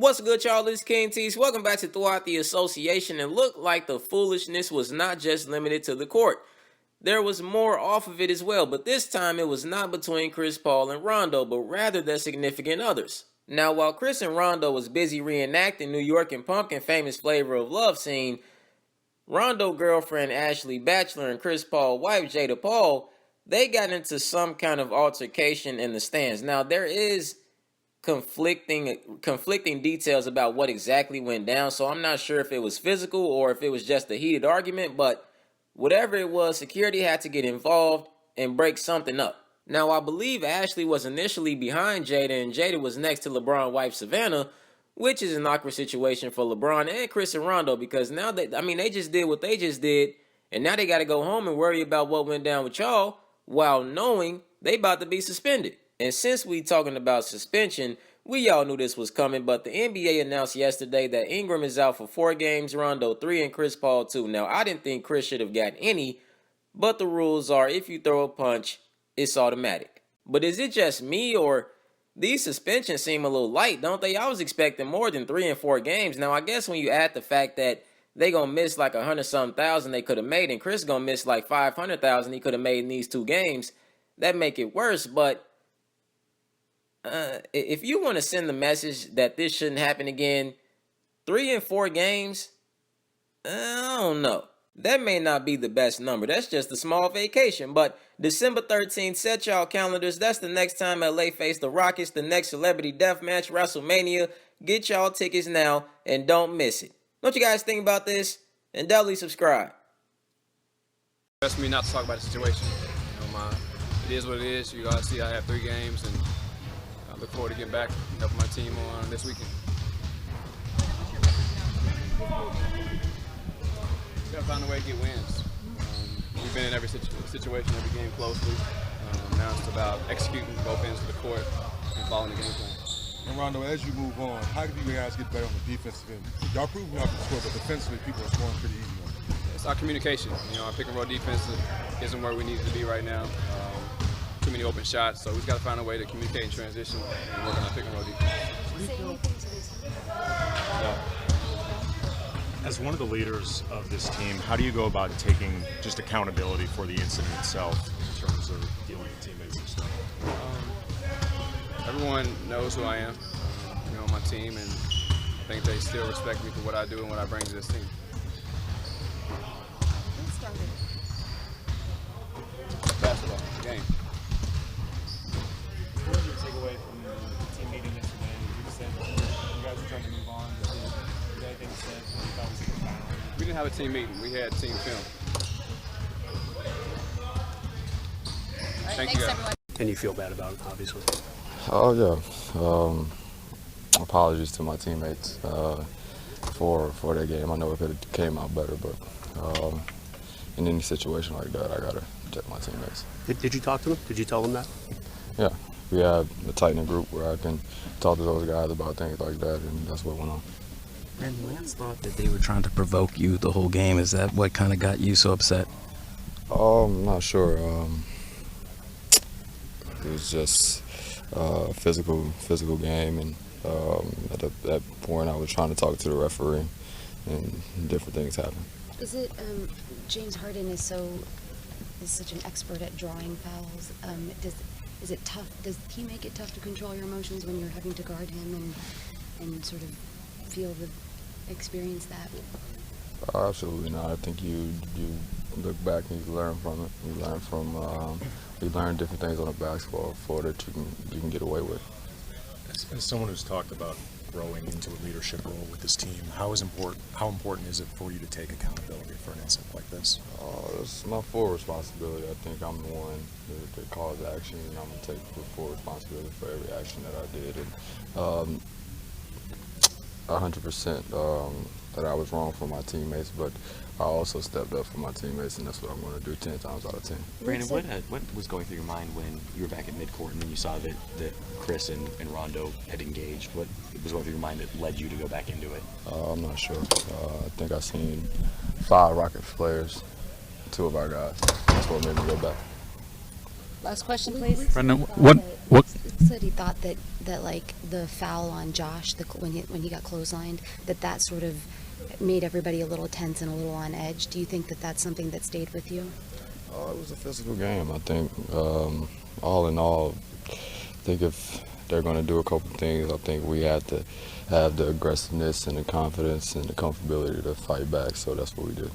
What's good, y'all? It's Kingtise. Welcome back to Throughout the Association. It looked like the foolishness was not just limited to the court. There was more off of it as well, but this time it was not between Chris Paul and Rondo, but rather their significant others. Now, while Chris and Rondo was busy reenacting New York and Pumpkin famous Flavor of Love scene, Rondo girlfriend Ashley Batchelor and Chris Paul wife Jada Paul, they got into some kind of altercation in the stands. Now, there is conflicting details about what exactly went down, so I'm not sure if it was physical or if it was just a heated argument, but whatever it was, security had to get involved and break something up. Now, I believe Ashley was initially behind Jada, and Jada was next to LeBron's wife Savannah, which is an awkward situation for LeBron and Chris and Rondo, because now they just did what they just did, and now they got to go home and worry about what went down with y'all while knowing they about to be suspended. And since we talking about suspension, we all knew this was coming, but the NBA announced yesterday that Ingram is out for 4 games, Rondo 3, and Chris Paul 2. Now, I didn't think Chris should have got any, but the rules are if you throw a punch, it's automatic. But is it just me, or these suspensions seem a little light, don't they? I was expecting more than 3 and 4 games. Now, I guess when you add the fact that they gonna miss like 100-something thousand they could have made, and Chris gonna miss like 500,000 he could have made in these 2 games, that make it worse. But if you want to send the message that this shouldn't happen again, 3 and 4 games, I don't know. That may not be the best number. That's just a small vacation. But December 13th, set y'all calendars. That's the next time LA face the Rockets, the next Celebrity Deathmatch, WrestleMania. Get y'all tickets now and don't miss it. What you guys think about this? And definitely subscribe. Asked me not to talk about the situation. It is what it is. You guys see I have 3 games, and I look forward to getting back and helping my team on this weekend. We gotta find a way to get wins. We've been in every situation, every game closely. Now it's about executing both ends of the court and following the game plan. And Rondo, as you move on, how do you guys get better on the defensive end? Y'all proving y'all can score, but defensively, people are scoring pretty easy on it. It's our communication. Our pick and roll defense isn't where we need to be right now. Too many open shots, so we've got to find a way to communicate and transition and work on our pick and roll defense. Say anything to this? No. As one of the leaders of this team, how do you go about taking just accountability for the incident itself in terms of dealing with teammates and stuff? Everyone knows who I am, on my team, and I think they still respect me for what I do and what I bring to this team. Who started? Basketball, game. What did you take away from the team meeting yesterday? You said you guys were trying to move on. But did anything said that you thought was profound? We didn't have a team meeting. We had team film. Thank you, guys. Everyone. And you feel bad about it, obviously. Oh, yeah. Apologies to my teammates for that game. I know if it came out better, but in any situation like that, I got to protect my teammates. Did you talk to them? Did you tell them that? Yeah. We have a tight-knit group where I can talk to those guys about things like that, and that's what went on. And Lance thought that they were trying to provoke you the whole game. Is that what kind of got you so upset? I'm not sure. It was just a physical game, and at that point I was trying to talk to the referee, and different things happened. Is it James Harden is such an expert at drawing fouls? Is it tough? Does he make it tough to control your emotions when you're having to guard him and sort of experience that? Absolutely not. I think you look back and you learn from it. You learn different things on the basketball floor that you can get away with. As someone who's talked about growing into a leadership role with this team, how important is it for you to take accountability for an incident like this? It's my full responsibility. I think I'm the one that caused action, and I'm going to take the full responsibility for every action that I did. And 100% that I was wrong for my teammates, but I also stepped up for my teammates, and that's what I'm going to do 10 times out of 10. Brandon, what was going through your mind when you were back at midcourt and then you saw that Chris and Rondo had engaged? What was going through your mind that led you to go back into it? I'm not sure. I think I seen 5 Rockets players, 2 of our guys. That's what made me go back. Last question, please. Brandon, what said he thought that like the foul on Josh, when he got clotheslined, that sort of made everybody a little tense and a little on edge. Do you think that that's something that stayed with you? It was a physical game. I think, all in all, I think if they're going to do a couple things, I think we had to have the aggressiveness and the confidence and the comfortability to fight back. So that's what we did.